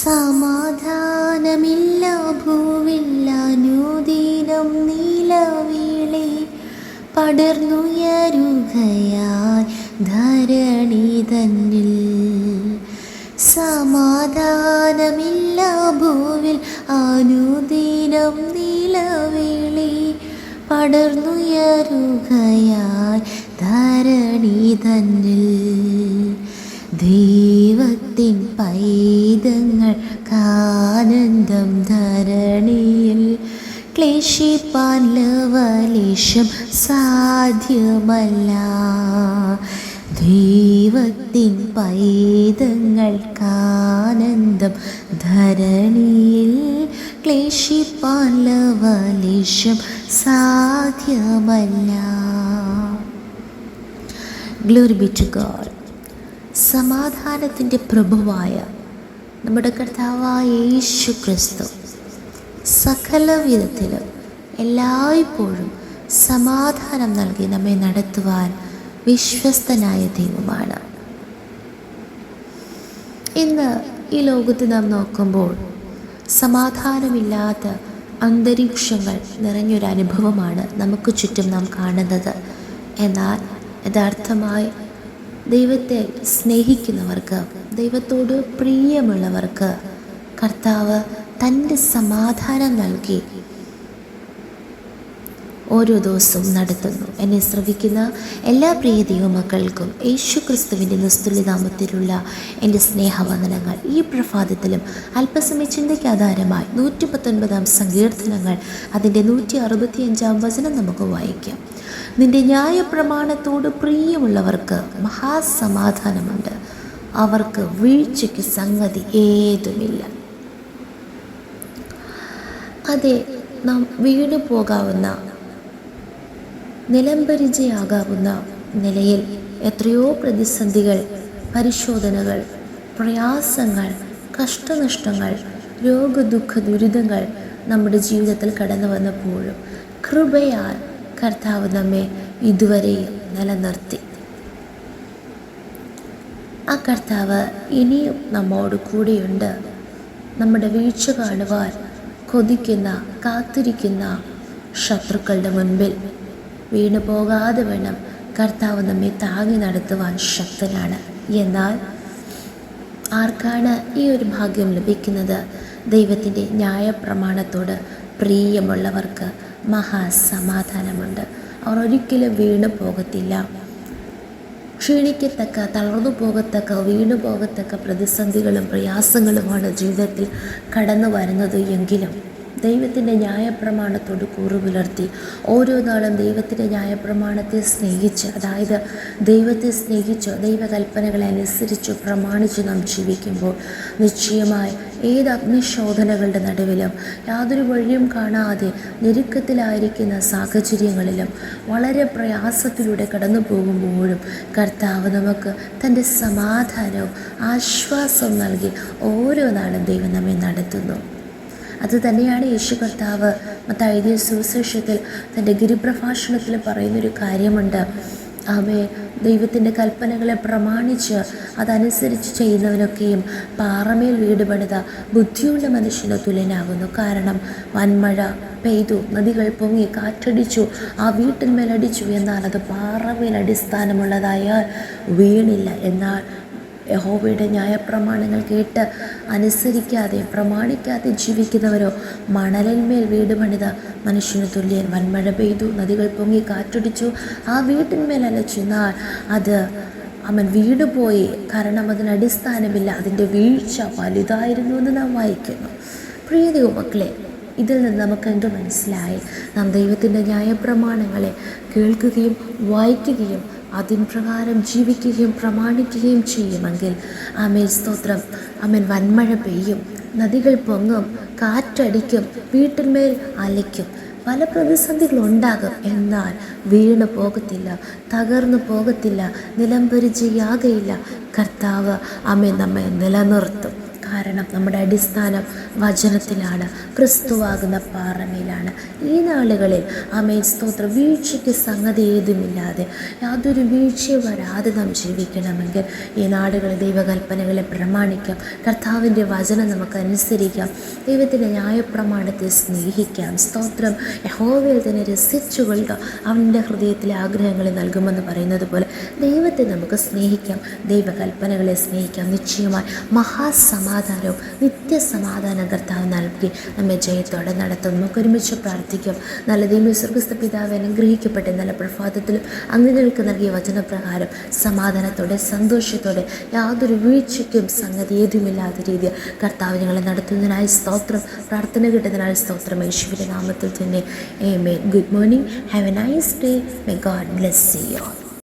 സമാധാനമില്ല ഭൂവില്ല അനുദിനം നീലവിളി പടർന്നുയരുകയായി ധരണി തന്നിൽ. സമാധാനമില്ല ഭൂവിൽ അനുദിനം നീലവിളി പടർന്നുയരുകയായി ധരണി തന്നിൽ. ദൈവത്തിൻ പൈതങ്ങൾക്കാനന്ദം ധരണിയിൽ ക്ലേശിപ്പാൻ ലവലേശം സാധ്യമല്ല. ദൈവത്തിൻ പൈതങ്ങൾക്കാനന്ദം ധരണിയിൽ ക്ലേശിപ്പാൻ ലവലേശം സാധ്യമല്ല. Glory be to God. സമാധാനത്തിൻ്റെ പ്രഭുവായ നമ്മുടെ കർത്താവായ യേശു ക്രിസ്തു സകല വിധത്തിലും എല്ലായ്പ്പോഴും സമാധാനം നൽകി നമ്മെ നടത്തുവാൻ വിശ്വസ്തനായ ദൈവമാണ്. ഇന്ന് ഈ ലോകത്ത് നാം നോക്കുമ്പോൾ സമാധാനമില്ലാത്ത അന്തരീക്ഷങ്ങൾ നിറഞ്ഞൊരനുഭവമാണ് നമുക്ക് ചുറ്റും നാം കാണുന്നത്. എന്നാൽ യഥാർത്ഥമായി ദൈവത്തെ സ്നേഹിക്കുന്നവർക്ക്, ദൈവത്തോട് പ്രിയമുള്ളവർക്ക് കർത്താവ് തൻ്റെ സമാധാനം നൽകി ഓരോ ദിവസവും നടത്തുന്നു. എന്നെ ശ്രവിക്കുന്ന എല്ലാ പ്രിയ ദൈവമക്കൾക്കും യേശു ക്രിസ്തുവിൻ്റെ നിസ്തുല്യനാമത്തിലുള്ള എൻ്റെ സ്നേഹവന്ദനങ്ങൾ. ഈ പ്രഭാതത്തിലും അല്പസമയ ചിന്തയ്ക്ക് ആധാരമായി 119 സങ്കീർത്തനങ്ങൾ അതിൻ്റെ 165 വചനം നമുക്ക് വായിക്കാം. നിന്റെ ന്യായപ്രമാണത്തോട് പ്രിയമുള്ളവർക്ക് മഹാസമാധാനമുണ്ട്, അവർക്ക് വീഴ്ചയ്ക്ക് സംഗതി ഏതുമില്ല. അതെ, നാം വീണു പോകാവുന്ന, നിലംപരിചയാകാവുന്ന നിലയിൽ എത്രയോ പ്രതിസന്ധികൾ, പരിശോധനകൾ, പ്രയാസങ്ങൾ, കഷ്ടനഷ്ടങ്ങൾ, രോഗദുഃഖ ദുരിതങ്ങൾ നമ്മുടെ ജീവിതത്തിൽ കടന്നു വന്നപ്പോഴും കൃപയാൽ കർത്താവ് നമ്മെ ഇതുവരെയും നിലനിർത്തി. ആ കർത്താവ് ഇനിയും നമ്മോട് കൂടെയുണ്ട്. നമ്മുടെ വീഴ്ച കാണുവാൻ കൊതിക്കുന്ന, കാത്തിരിക്കുന്ന ശത്രുക്കളുടെ മുൻപിൽ വീണു പോകാതെ വേണം കർത്താവ് നമ്മെ താങ്ങി നടത്തുവാൻ ശക്തനാണ്. എന്നാൽ ആർക്കാണ് ഈ ഒരു ഭാഗ്യം ലഭിക്കുന്നത്? ദൈവത്തിൻ്റെ ന്യായപ്രമാണത്തോട് പ്രിയമുള്ളവർക്ക് മഹാസമാധാനമുണ്ട്. അവർ ഒരിക്കലും വീണു പോകത്തില്ല. ക്ഷീണിക്കത്തക്ക, തളർന്നു പോകത്തക്ക, വീണു പോകത്തക്ക പ്രതിസന്ധികളും പ്രയാസങ്ങളുമാണ് ജീവിതത്തിൽ കടന്നു വരുന്നത് എങ്കിലും ദൈവത്തിൻ്റെ ന്യായപ്രമാണത്തോട് കൂറുപുലർത്തി ഓരോ നാളും ദൈവത്തിൻ്റെ ന്യായപ്രമാണത്തെ സ്നേഹിച്ച്, അതായത് ദൈവത്തെ സ്നേഹിച്ച് ദൈവകൽപ്പനകളെ അനുസരിച്ച് പ്രമാണിച്ച് നാം ജീവിക്കുമ്പോൾ നിശ്ചയമായി ഏത് അഗ്നിശോധനകളുടെ നടുവിലും യാതൊരു വഴിയും കാണാതെ ഞെരുക്കത്തിലായിരിക്കുന്ന സാഹചര്യങ്ങളിലും വളരെ പ്രയാസത്തിലൂടെ കടന്നു പോകുമ്പോഴും കർത്താവ് നമുക്ക് തൻ്റെ സമാധാനവും ആശ്വാസവും നൽകി ഓരോ നാളും ദൈവം നമ്മെ നടത്തുന്നു. അതുതന്നെയാണ് യേശു കർത്താവ് മത്തായി സുവിശേഷത്തിൽ തൻ്റെ ഗിരിപ്രഭാഷണത്തിൽ പറയുന്നൊരു കാര്യമുണ്ട്. ആമേ, ദൈവത്തിൻ്റെ കൽപ്പനകളെ പ്രമാണിച്ച് അതനുസരിച്ച് ചെയ്യുന്നവനൊക്കെയും പാറമേൽ വീട് പണിത ബുദ്ധിയുള്ള മനുഷ്യന് തുല്യനാകുന്നു. കാരണം വൻമഴ പെയ്തു, നദികൾ പൊങ്ങി, കാറ്റടിച്ചു, ആ വീട്ടിന്മേലടിച്ചു, എന്നാൽ അത് പാറമേൽ അടിസ്ഥാനമുള്ളതായാൽ വീണില്ല. എന്നാൽ യഹോവയുടെ ന്യായപ്രമാണങ്ങൾ കേട്ട് അനുസരിക്കാതെ പ്രമാണിക്കാതെ ജീവിക്കുന്നവരോ മണലിന്മേൽ വീട് പണിത മനുഷ്യന് തുല്യൻ. വൻമഴ പെയ്തു, നദികൾ പൊങ്ങി, കാറ്റടിച്ചു, ആ വീട്ടിന്മേൽ അലച്ചെന്നാൽ അത് അവൻ വീട് പോയി. കാരണം അതിനടിസ്ഥാനമില്ല, അതിൻ്റെ വീഴ്ച വലുതായിരുന്നു എന്ന് നാം വായിക്കുന്നു. പ്രിയ ദൈവമക്കളെ, ഇതിൽ നിന്ന് നമുക്ക് എന്ത് മനസ്സിലായി? നാം ദൈവത്തിൻ്റെ ന്യായപ്രമാണങ്ങളെ കേൾക്കുകയും വായിക്കുകയും അതിൻ പ്രകാരം ജീവിക്കുകയും പ്രമാണിക്കുകയും ചെയ്യുമെങ്കിൽ ആമേൻ, സ്തോത്രം, ആമേൻ, വൻമഴ പെയ്യും, നദികൾ പൊങ്ങും, കാറ്റടിക്കും, വീട്ടിന്മേൽ അലയ്ക്കും, പല പ്രതിസന്ധികളുണ്ടാകും. എന്നാൽ വീണു പോകത്തില്ല, തകർന്നു പോകത്തില്ല, നിലംപരിചയാകയില്ല. കർത്താവ് ആമേൻ നമ്മെ നിലനിർത്തും. കാരണം നമ്മുടെ അടിസ്ഥാനം വചനത്തിലാണ്, ക്രിസ്തുവാകുന്ന പാറമേലാണ്. ഈ നാളുകളിൽ ആമേൻ സ്തോത്രം, വീഴ്ചയ്ക്ക് സംഗതി ഏതുമില്ലാതെ യാതൊരു വീഴ്ചയും വരാതെ നാം ജീവിക്കണമെങ്കിൽ ഈ നാടുകളിൽ ദൈവകൽപ്പനകളെ പ്രമാണിക്കാം, കർത്താവിൻ്റെ വചനം നമുക്ക് അനുസരിക്കാം, ദൈവത്തിൻ്റെ ന്യായപ്രമാണത്തെ സ്നേഹിക്കാം. സ്തോത്രം. യഹോവയിൽ തന്നെ രസിച്ചുകൊള്ളുക, അവൻ്റെ ഹൃദയത്തിലെ ആഗ്രഹങ്ങളെ നൽകുമെന്ന് പറയുന്നത് പോലെ ദൈവത്തെ നമുക്ക് സ്നേഹിക്കാം, ദൈവകൽപ്പനകളെ സ്നേഹിക്കാം. നിശ്ചയമായി മഹാസമാധാനവും നിത്യസമാധാനം കർത്താവ് നൽകി നമ്മെ ജയത്തോടെ നടത്തും. നമുക്ക് ഒരുമിച്ച് പ്രാർത്ഥിക്കാം. നല്ല ദൈവം സ്വർഗ്ഗസ്ഥ പിതാവേ, അനുഗ്രഹിക്കപ്പെട്ട നല്ല പ്രഭാതത്തിലും അങ്ങനെകൾക്ക് നൽകിയ വചനപ്രകാരം സമാധാനത്തോടെ സന്തോഷത്തോടെ യാതൊരു വീഴ്ചയ്ക്കും സംഗതി ഏതുമില്ലാത്ത രീതിയിൽ കർത്താവ് ഞങ്ങളെ നടത്തുന്നതിനായി സ്തോത്രം. പ്രാർത്ഥന കിട്ടുന്നതിനായി സ്തോത്രം. യേശുവിൻ്റെ നാമത്തിൽ തന്നെ ആമേൻ. Good morning. Have a nice day. May God bless you all.